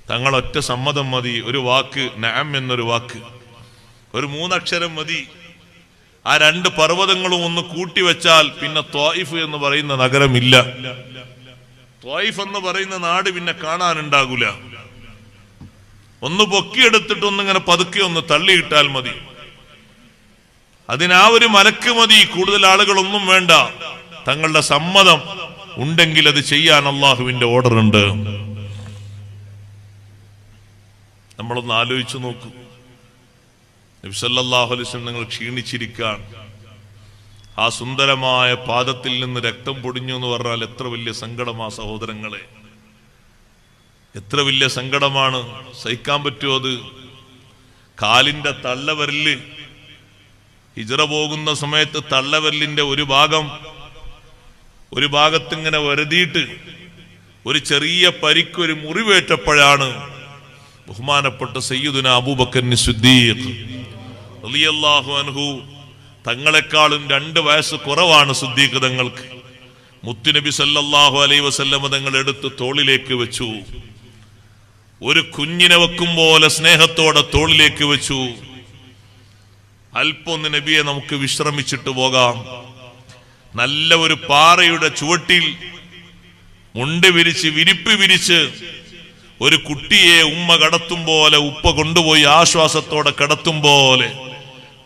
തങ്ങളൊറ്റ സമ്മതം മതി, ഒരു വാക്ക് നഅം എന്നൊരു വാക്ക്, ഒരു 3 അക്ഷരം മതി. ആ 2 പർവ്വതങ്ങളും ഒന്ന് കൂട്ടിവെച്ചാൽ പിന്നെ ത്വായിഫ് എന്ന് പറയുന്ന നഗരമില്ല. ത്വായിഫ് എന്ന് പറയുന്ന നാട് പിന്നെ കാണാനുണ്ടാകൂല. ഒന്ന് പൊക്കിയെടുത്തിട്ട് ഒന്നിങ്ങനെ പതുക്കെ ഒന്ന് തള്ളിയിട്ടാൽ മതി. അതിനാ ഒരു മലക്ക് മതി, കൂടുതൽ ആളുകളൊന്നും വേണ്ട. തങ്ങളുടെ സമ്മതം ഉണ്ടെങ്കിൽ അത് ചെയ്യാൻ അള്ളാഹുവിന്റെ ഓർഡർ ഉണ്ട്. നമ്മളൊന്ന് ആലോചിച്ചു നോക്കൂ. നബി സല്ലല്ലാഹു അലൈഹി വസല്ലം നിങ്ങൾ ക്ഷീണിച്ചിരിക്കാൻ, ആ സുന്ദരമായ പാദത്തിൽ നിന്ന് രക്തം പൊടിഞ്ഞു എന്ന് പറഞ്ഞാൽ എത്ര വലിയ സങ്കടമാ സഹോദരങ്ങളെ, എത്ര വലിയ സങ്കടമാണ്. സഹിക്കാൻ പറ്റുമോ അത്? കാലിന്റെ തള്ളവരല്, ഹിജ്റ പോകുന്ന സമയത്ത് തള്ളവരലിന്റെ ഒരു ഭാഗത്തിങ്ങനെ വരതിയിട്ട് ഒരു ചെറിയ പരിക്കൊരു മുറിവേറ്റപ്പോഴാണ് ബഹുമാനപ്പെട്ട സയ്യിദുന അബൂബക്കർ സിദ്ദീഖ് റളിയല്ലാഹു അൻഹു, തങ്ങളെക്കാളും 2 വയസ്സ് കുറവാണ് സിദ്ദീഖ് തങ്ങൾക്ക്, മുത്തുനബി സല്ലല്ലാഹു അലൈഹി വസല്ലം തങ്ങൾ എടുത്ത് തോളിലേക്ക് വെച്ചു. ഒരു കുഞ്ഞിനെ വെക്കും പോലെ സ്നേഹത്തോടെ തോളിലേക്ക് വെച്ചു. അല്പൊന്ന് നബിയെ നമുക്ക് വിശ്രമിച്ചിട്ട് പോകാം. നല്ല ഒരു പാറയുടെ ചുവട്ടിൽ മുണ്ട് വിരിച്ച് വിരിപ്പ് വിരിച്ച് ഒരു കുട്ടിയെ ഉമ്മ കടത്തും പോലെ, ഉപ്പ കൊണ്ടുപോയി ആശ്വാസത്തോടെ കടത്തും പോലെ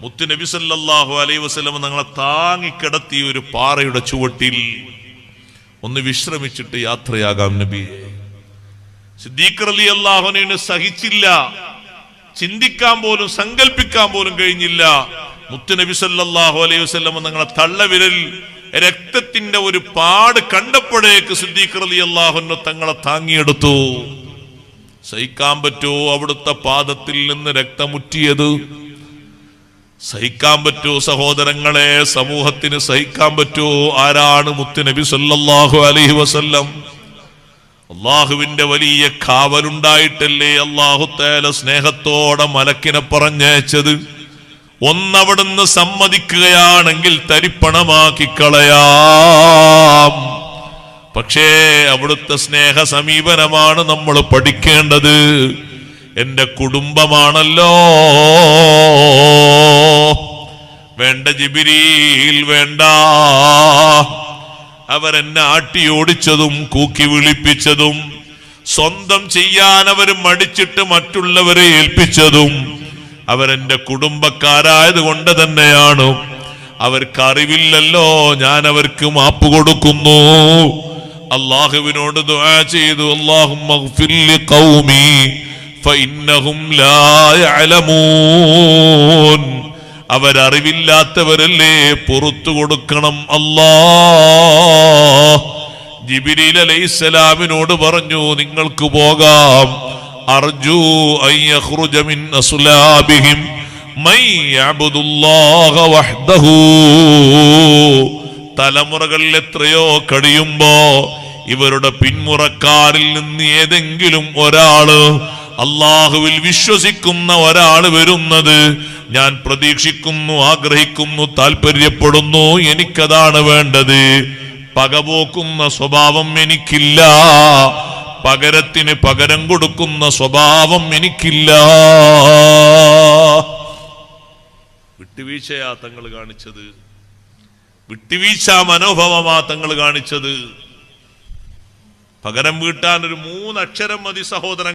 മുത്തു നബി സല്ലല്ലാഹു അലൈഹി വസല്ലം ഞങ്ങളെ താങ്ങിക്കിടത്തി ഒരു പാറയുടെ ചുവട്ടിൽ ഒന്ന് വിശ്രമിച്ചിട്ട് യാത്രയാകാം നബിയെ. സിദ്ദീഖ് റളിയല്ലാഹു അൻഹു സഹിച്ചില്ല, ചിന്തിക്കാൻ പോലും സങ്കല്പിക്കാൻ പോലും കഴിഞ്ഞില്ല. മുത്തു നബി സല്ലല്ലാഹു അലൈഹി വസല്ലം ഞങ്ങളെ തള്ളവിരൽ രക്തത്തിന്റെ ഒരു പാട് കണ്ടപ്പോഴേക്ക് സിദ്ദീഖ് റളിയല്ലാഹു അൻഹു തങ്ങളെ താങ്ങിയെടുത്തു. സഹിക്കാൻ പറ്റുമോ അവിടുത്തെ പാദത്തിൽ നിന്ന് രക്തമുറ്റിയത്? സഹിക്കാൻ പറ്റുമോ സഹോദരങ്ങളെ? സമൂഹത്തിന് സഹിക്കാൻ പറ്റുമോ? ആരാണ് മുത്തു നബി സല്ലല്ലാഹു അലൈഹി വസല്ലം? അള്ളാഹുവിന്റെ വലിയ കാവലുണ്ടായിട്ടല്ലേ അല്ലാഹു തആല സ്നേഹത്തോടെ മലക്കിനെ പറഞ്ഞയച്ചത്. ഒന്നവിടുന്ന് സമ്മതിക്കുകയാണെങ്കിൽ തരിപ്പണമാക്കി കളയാം. പക്ഷേ അവിടുത്തെ സ്നേഹ സമീപനമാണ് നമ്മൾ പഠിക്കേണ്ടത്. എന്റെ കുടുംബമാണല്ലോ, വേണ്ട ജിബ്രീൽ വേണ്ട. അവരെന്നെ ആട്ടിയോടിച്ചതും കൂക്കി വിളിപ്പിച്ചതും സ്വന്തം ചെയ്യാൻ അവർ മടിച്ചിട്ട് മറ്റുള്ളവരെ ഏൽപ്പിച്ചതും അവരെന്റെ കുടുംബക്കാരായത് കൊണ്ട് തന്നെയാണ്. അവർക്കറിവില്ലല്ലോ, ഞാൻ അവർക്ക് മാപ്പ് കൊടുക്കുന്നു. അള്ളാഹുവിനോട് ദുആ ചെയ്തു, അല്ലാഹുമ്മഗ്ഫിർ ലിഖൗമി ഫഇന്നഹും ലാ യഅലമൂൻ. അവരറിവില്ലാത്തവരല്ലേ, പുറത്തു കൊടുക്കണം അല്ലാഹ്. ജിബ്രീൽ അലൈഹിസ്സലാമിനോട് പറഞ്ഞു, നിങ്ങൾക്ക് പോകാം. അർജു അൻ യഖ്റുജ മിൻ അസ്ലാബിഹിം മൻ യഅബ്ദുല്ലാഹ വഹ്ദഹു. തലമുറകൾ എത്രയോ കഴിയുമ്പോ ഇവരുടെ പിന്മുറക്കാരിൽ നിന്ന് ഏതെങ്കിലും ഒരാള്, അള്ളാഹുവിൽ വിശ്വസിക്കുന്ന ഒരാള് വരുന്നത് ഞാൻ പ്രതീക്ഷിക്കുന്നു, ആഗ്രഹിക്കുന്നു, താല്പര്യപ്പെടുന്നു. എനിക്കതാണ് വേണ്ടത്. പകപോക്കുന്ന സ്വഭാവം എനിക്കില്ല, പകരത്തിന് പകരം കൊടുക്കുന്ന സ്വഭാവം എനിക്കില്ല. വിട്ടുവീഴ്ചയാ തങ്ങൾ കാണിച്ചത്, വിട്ടുവീഴ്ച മനോഭാവമാ തങ്ങൾ കാണിച്ചത്. പകരം വീട്ടാൻ ഒരു 3 അക്ഷരം മതി സഹോദരൻ.